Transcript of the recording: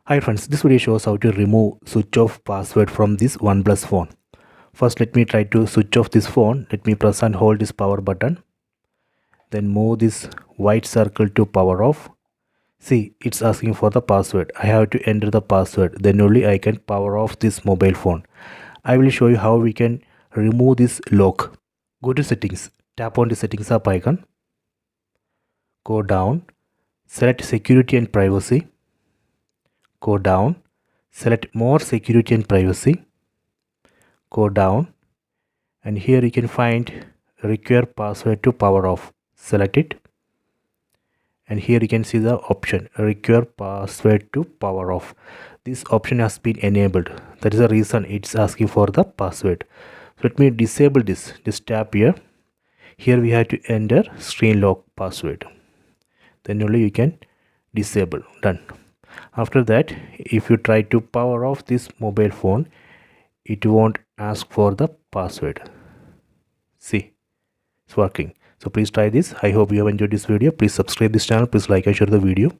Hi friends, this video shows how to remove switch off password from this OnePlus phone. First let me try to switch off this phone. Let me press and hold this power button. Then move this white circle to power off. See, it's asking for the password. I have to enter the password. Then only I can power off this mobile phone. I will show you how we can remove this lock. Go to settings. Tap on the settings app icon. Go down. Select security and privacy. Go down, select more security and privacy, go down, and here you can find require password to power off. Select it, and here you can see the option require password to power off. This option has been enabled. That is the reason it's asking for the password. So let me disable this. Just tap here. Here we have to enter screen lock password. Then only you can disable. Done. After that, if you try to power off this mobile phone, it won't ask for the password. See, it's working. So please try this. I hope you have enjoyed this video. Please subscribe this channel. Please like and share the video.